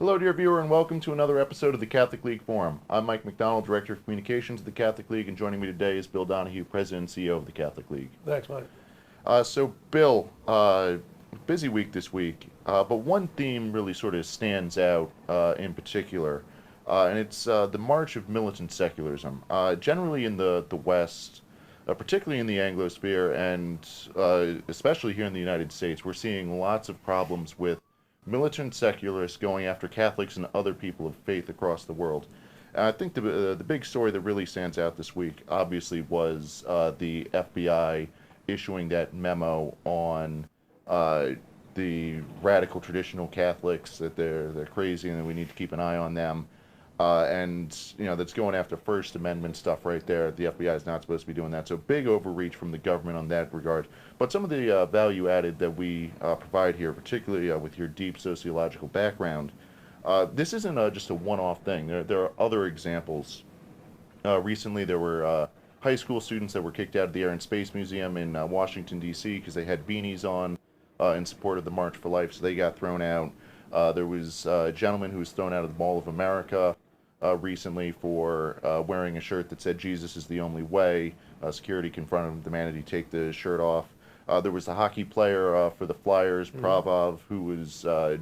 Hello, dear viewer, and welcome to another episode of the Catholic League Forum. I'm Mike McDonald, Director of Communications of the Catholic League, and joining me today is Bill Donohue, President and CEO of the Catholic League. Thanks, Mike. Bill, busy week this week, but one theme really sort of stands out in particular, and it's the march of militant secularism. Generally in the West, particularly in the Anglosphere, and especially here in the United States, we're seeing lots of problems with militant secularists going after Catholics and other people of faith across the world. And I think the big story that really stands out this week, obviously, was the FBI issuing that memo on the radical traditional Catholics, that they're crazy and that we need to keep an eye on them. And that's going after First Amendment stuff right there. The FBI is not supposed to be doing that. So big overreach from the government on that regard. But some of the value added that we provide here, particularly with your deep sociological background, this isn't just a one-off thing. There are other examples. Recently, there were high school students that were kicked out of the Air and Space Museum in Washington, D.C. because they had beanies on in support of the March for Life, so they got thrown out. There was a gentleman who was thrown out of the Mall of America recently for wearing a shirt that said Jesus is the only way. Security confronted him, demanded he take the shirt off. There was the hockey player for the Flyers, Pravov, who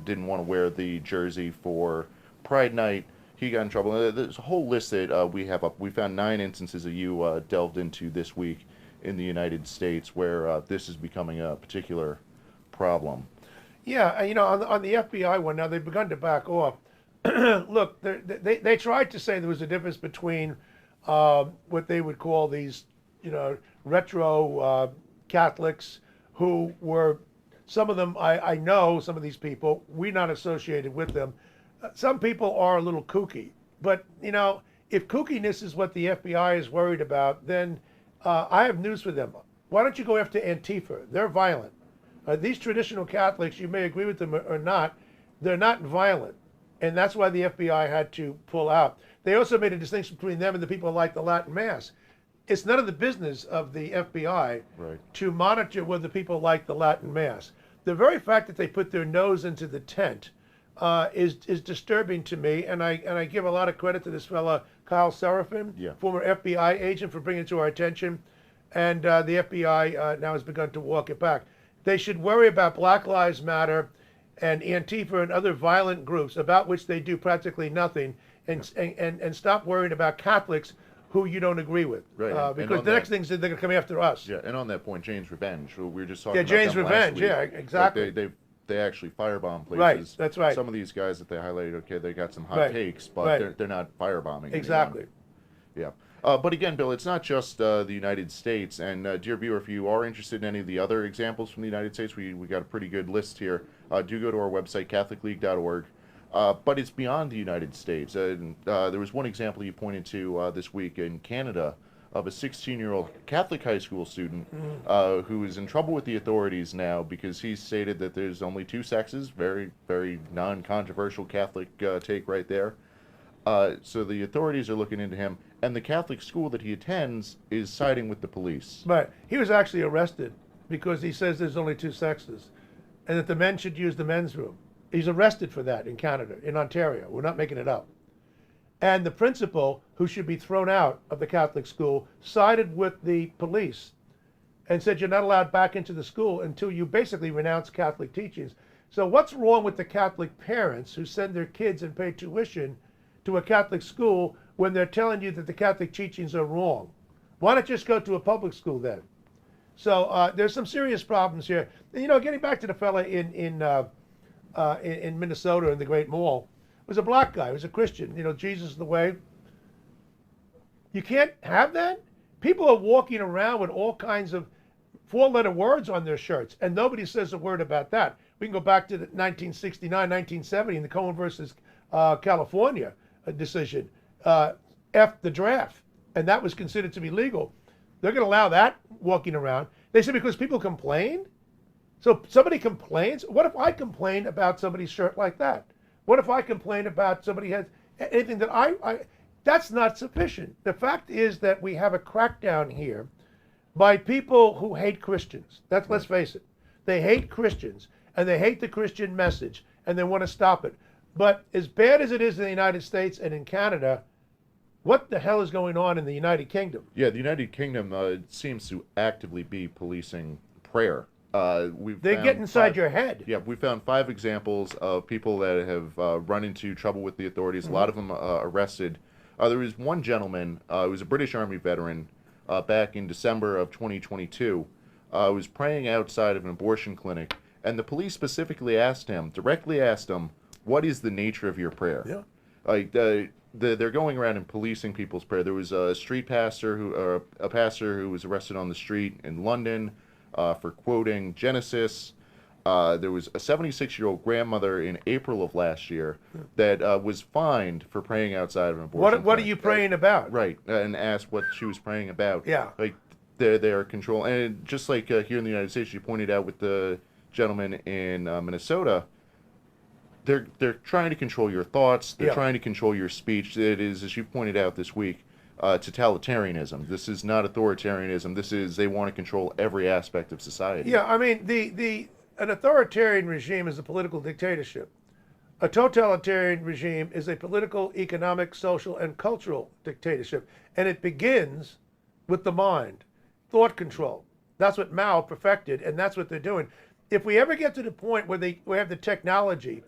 didn't want to wear the jersey for Pride Night. He got in trouble. There's a whole list that we have up. We found 9 instances that you delved into this week in the United States where this is becoming a particular problem. Yeah, on the FBI one, now they've begun to back off. Look, they tried to say there was a difference between what they would call these, retro Catholics who were, some of them, I know some of these people, we're not associated with them. Some people are a little kooky, but, if kookiness is what the FBI is worried about, then I have news for them. Why don't you go after Antifa? They're violent. These traditional Catholics, you may agree with them or not, they're not violent. And that's why the FBI had to pull out. They also made a distinction between them and the people who like the Latin Mass. It's none of the business of the FBI to monitor whether people like the Latin Mass. The very fact that they put their nose into the tent is disturbing to me, and I give a lot of credit to this fellow, Kyle Seraphin, former FBI agent, for bringing it to our attention. And the FBI now has begun to walk it back. They should worry about Black Lives Matter and Antifa and other violent groups about which they do practically nothing, and stop worrying about Catholics who you don't agree with. Right. Because the next thing is they're going to come after us. Yeah, and on that point, Jane's Revenge. We were just talking about Jane's them Revenge. last week. Exactly. Like they actually firebomb places. Right, that's right. Some of these guys that they highlighted, okay, they got some hot takes, but they're not firebombing. Exactly. Anyone. Yeah. But again, Bill, it's not just the United States. And dear viewer, if you are interested in any of the other examples from the United States, we got a pretty good list here. Do go to our website, catholicleague.org. But it's beyond the United States. There was one example you pointed to this week in Canada of a 16-year-old Catholic high school student who is in trouble with the authorities now because he stated that there's only 2 sexes. Very, very non-controversial Catholic take right there. So the authorities are looking into him, and the Catholic school that he attends is siding with the police. Right. He was actually arrested because he says there's only 2 sexes and that the men should use the men's room. He's arrested for that in Canada, in Ontario. We're not making it up. And the principal, who should be thrown out of the Catholic school, sided with the police and said you're not allowed back into the school until you basically renounce Catholic teachings. So what's wrong with the Catholic parents who send their kids and pay tuition to a Catholic school when they're telling you that the Catholic teachings are wrong? Why not just go to a public school then? So there's some serious problems here. Getting back to the fella in Minnesota in the Great Mall, was a black guy, was a Christian. Jesus is the way. You can't have that. People are walking around with all kinds of 4-letter words on their shirts, and nobody says a word about that. We can go back to the 1969, 1970, in the Cohen versus California decision. F the draft, and that was considered to be legal. They're going to allow that walking around. They said because people complain. So somebody complains. What if I complain about somebody's shirt like that? What if I complain about somebody has anything that I that's not sufficient. The fact is that we have a crackdown here by people who hate Christians. Let's face it. They hate Christians, and they hate the Christian message, and they want to stop it. But as bad as it is in the United States and in Canada, what the hell is going on in the United Kingdom? Yeah, the United Kingdom seems to actively be policing prayer. They get inside your head. Yeah, we found 5 examples of people that have run into trouble with the authorities. A lot of them arrested. There was one gentleman who was a British Army veteran back in December of 2022. Who was praying outside of an abortion clinic, and the police specifically directly asked him, "What is the nature of your prayer?" Yeah. Like they're going around and policing people's prayer. There was a street pastor a pastor who was arrested on the street in London for quoting Genesis. There was a 76-year-old grandmother in April of last year that was fined for praying outside of an abortion. What are you praying about? Right, and asked what she was praying about. Yeah. Like they're control, and just like here in the United States, you pointed out with the gentleman in Minnesota. They're trying to control your thoughts. They're trying to control your speech. It is, as you pointed out this week, totalitarianism. This is not authoritarianism. This is they want to control every aspect of society. Yeah, I mean, an authoritarian regime is a political dictatorship. A totalitarian regime is a political, economic, social, and cultural dictatorship. And it begins with the mind, thought control. That's what Mao perfected, and that's what they're doing. If we ever get to the point where we have the technology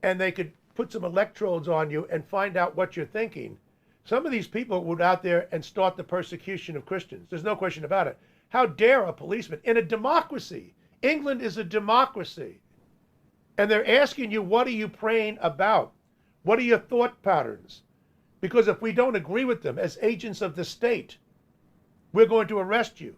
and they could put some electrodes on you and find out what you're thinking, some of these people would out there and start the persecution of Christians. There's no question about it. How dare a policeman in a democracy? England is a democracy. And they're asking you, what are you praying about? What are your thought patterns? Because if we don't agree with them as agents of the state, we're going to arrest you.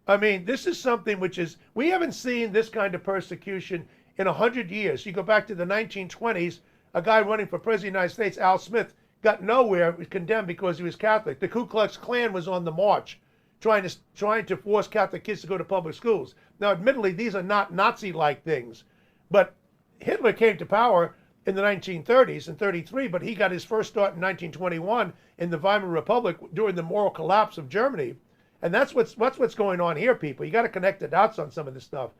I mean, this is something which is, we haven't seen this kind of persecution in 100 years. You go back to the 1920s, a guy running for president of the United States, Al Smith, got nowhere, was condemned because he was Catholic. The Ku Klux Klan was on the march, trying to force Catholic kids to go to public schools. Now, admittedly, these are not Nazi-like things, but Hitler came to power in the 1930s in 33, but he got his first start in 1921 in the Weimar Republic during the moral collapse of Germany. And that's what's going on here, people. You got to connect the dots on some of this stuff.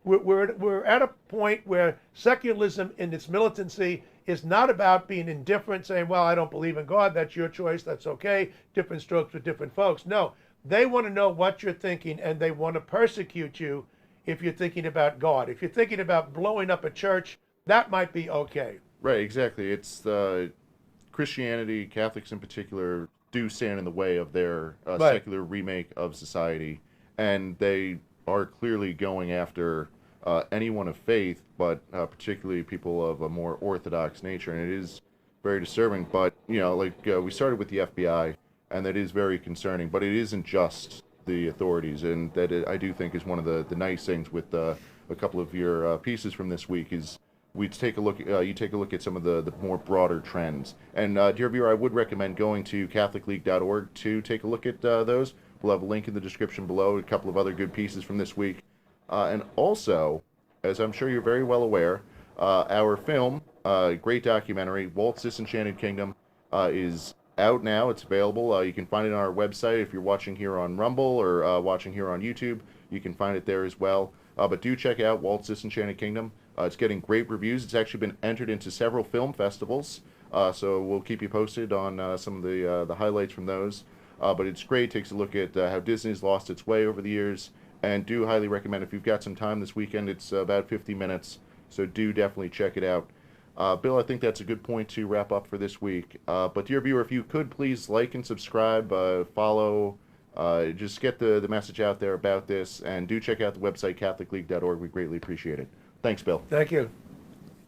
We're at a point where secularism in its militancy is not about being indifferent, saying, well, I don't believe in God, that's your choice, that's okay, different strokes for different folks. No, they want to know what you're thinking, and they want to persecute you if you're thinking about God. If you're thinking about blowing up a church, that might be okay. Right, exactly. It's Christianity, Catholics in particular, do stand in the way of their secular remake of society, and they are clearly going after anyone of faith, but particularly people of a more orthodox nature, and it is very disturbing. But we started with the FBI, and that is very concerning. But it isn't just the authorities, and that I do think is one of the nice things with a couple of your pieces from this week is we take a look. You take a look at some of the more broader trends. And dear viewer, I would recommend going to CatholicLeague.org to take a look at those. We'll have a link in the description below, a couple of other good pieces from this week. And also, as I'm sure you're very well aware, our film, great documentary, Walt's Disenchanted Kingdom, is out now. It's available. You can find it on our website. If you're watching here on Rumble or watching here on YouTube, you can find it there as well. But do check out Walt's Disenchanted Kingdom. It's getting great reviews. It's actually been entered into several film festivals. So we'll keep you posted on some of the highlights from those. But it's great. It takes a look at how Disney's lost its way over the years. And do highly recommend, if you've got some time this weekend, it's about 50 minutes. So do definitely check it out. Bill, I think that's a good point to wrap up for this week. But dear viewer, if you could please like and subscribe, follow, just get the message out there about this. And do check out the website, CatholicLeague.org. We greatly appreciate it. Thanks, Bill. Thank you.